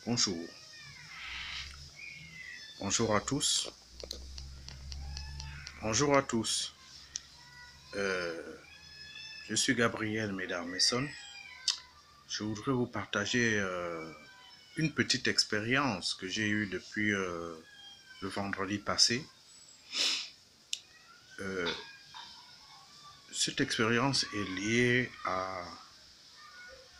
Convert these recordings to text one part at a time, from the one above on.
Bonjour. Bonjour à tous. Bonjour à tous. Euh, je suis Gabriel Mesdames-Messon. Je voudrais vous partager une petite expérience que j'ai eue depuis le vendredi passé. Euh, cette expérience est liée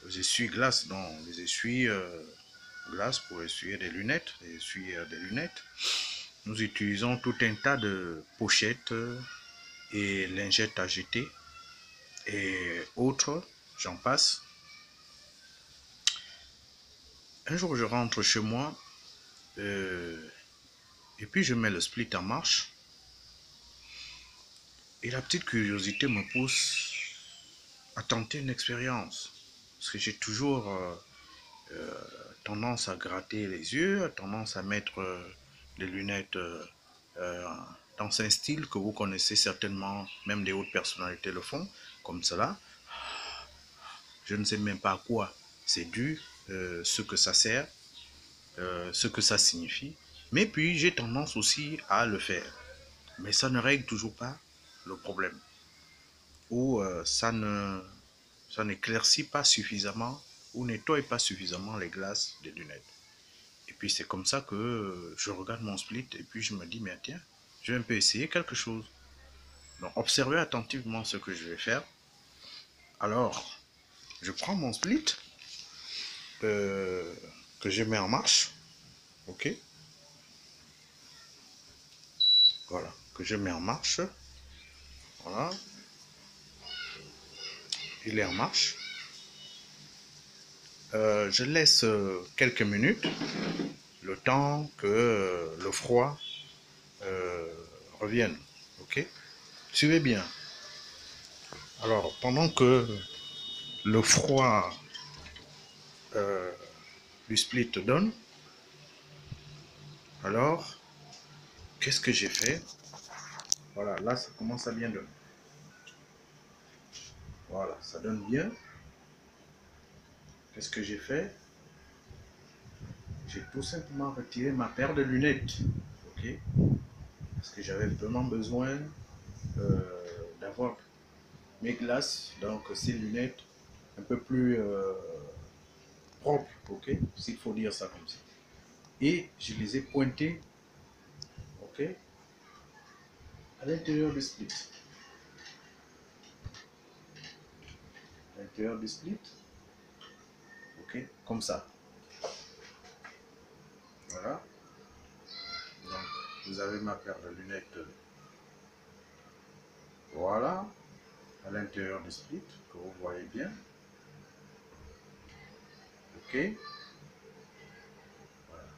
aux essuie-glaces, donc les essuie-glaces pour essuyer des lunettes, des lunettes. Nous utilisons tout un tas de pochettes et lingettes à jeter et autres, j'en passe. Un jour, je rentre chez moi et puis je mets le split en marche. Et la petite curiosité me pousse à tenter une expérience. Parce que j'ai toujours tendance à gratter les yeux, tendance à mettre des lunettes euh, dans un style que vous connaissez certainement, même des hautes personnalités le font, comme cela. Je ne sais même pas à quoi c'est dû, ce que ça sert, ce que ça signifie. Mais puis j'ai tendance aussi à le faire. Mais ça ne règle toujours pas le problème. Ou ça n'éclaircit pas suffisamment ou nettoie pas suffisamment les glaces des lunettes. Et puis c'est comme ça que je regarde mon split et puis je me dis, mais tiens, je vais un peu essayer quelque chose. Donc observez attentivement ce que je vais faire. Alors, je prends mon split euh, que je mets en marche. Ok. Voilà, que je mets en marche. Voilà, il est en marche. Je laisse quelques minutes, le temps que le froid revienne. Ok. Suivez bien. Alors, pendant que le froid euh, du split donne, alors, qu'est-ce que j'ai fait? Voilà, là, ça commence à bien donner. Voilà, ça donne bien. Qu'est-ce que j'ai fait? J'ai tout simplement retiré ma paire de lunettes. Ok. Parce que j'avais vraiment besoin d'avoir mes glaces, donc ces lunettes un peu plus propres, ok, s'il faut dire ça comme ça. Et je les ai pointées, ok, à l'intérieur du split. À l'intérieur du split, ok, comme ça. Voilà. Donc, vous avez ma paire de lunettes, voilà, à l'intérieur du split, que vous voyez bien, ok. Voilà.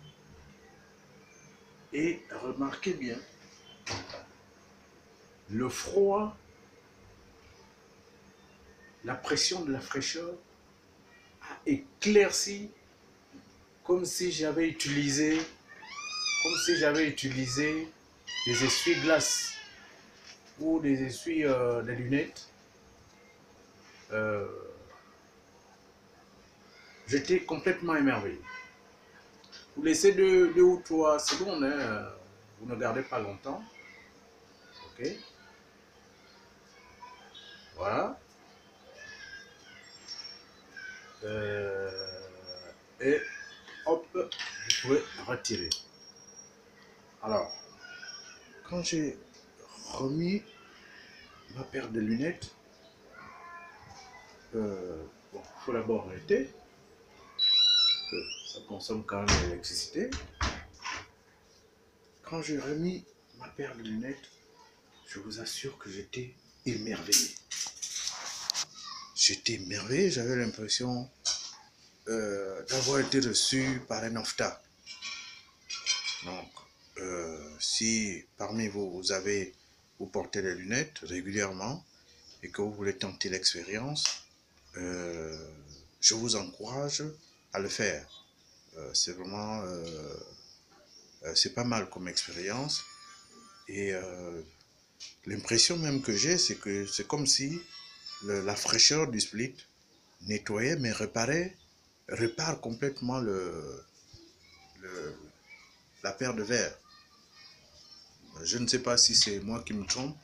Et remarquez bien, le froid, la pression de la fraîcheur a éclairci comme si j'avais utilisé, des essuie-glaces ou des essuie des lunettes. Euh, J'étais complètement émerveillé. Vous laissez deux ou trois secondes, hein, vous ne gardez pas longtemps. Ok. Voilà. Et hop, vous pouvez retirer. Alors, quand j'ai remis ma paire de lunettes, bon, il faut d'abord arrêter, que ça consomme quand même de l'électricité. Quand j'ai remis ma paire de lunettes, je vous assure que j'étais émerveillé. J'étais émerveillé, j'avais l'impression d'avoir été reçu par un ophtalmo. Donc, si parmi vous, vous portez les lunettes régulièrement et que vous voulez tenter l'expérience, je vous encourage à le faire. C'est vraiment, c'est pas mal comme expérience. Et l'impression même que j'ai, c'est que c'est comme si la fraîcheur du split nettoyait mais répare complètement la paire de verres. Je ne sais pas si c'est moi qui me trompe,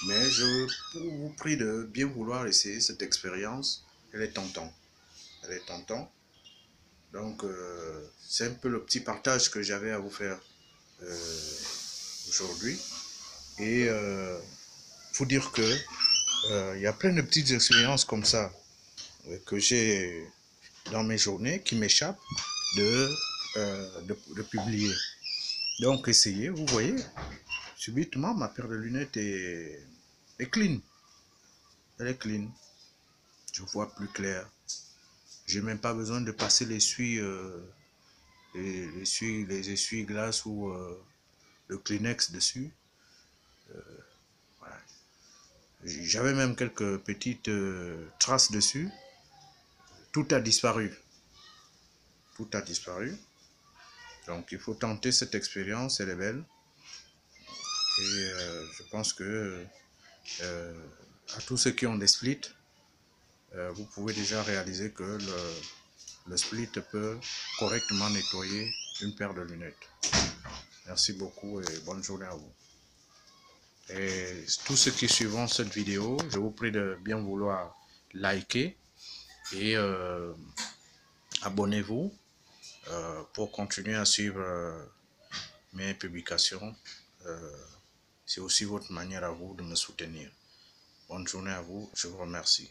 mais je vous prie de bien vouloir essayer cette expérience. Elle est tentante. Elle est tentante. Donc, c'est un peu le petit partage que j'avais à vous faire aujourd'hui. Et faut dire que il y a plein de petites expériences comme ça que j'ai dans mes journées qui m'échappent de publier. Donc, essayez, vous voyez, subitement, ma paire de lunettes est clean. Elle est clean. Je vois plus clair. J'ai même pas besoin de passer les essuie-glaces ou le Kleenex dessus. Voilà. J'avais même quelques petites traces dessus. Tout a disparu. Tout a disparu. Donc il faut tenter cette expérience, elle est belle. Et je pense que à tous ceux qui ont des splits, vous pouvez déjà réaliser que le split peut correctement nettoyer une paire de lunettes. Merci beaucoup et bonne journée à vous. Et tous ceux qui suivront cette vidéo, je vous prie de bien vouloir liker et abonnez-vous pour continuer à suivre mes publications. C'est aussi votre manière à vous de me soutenir. Bonne journée à vous, je vous remercie.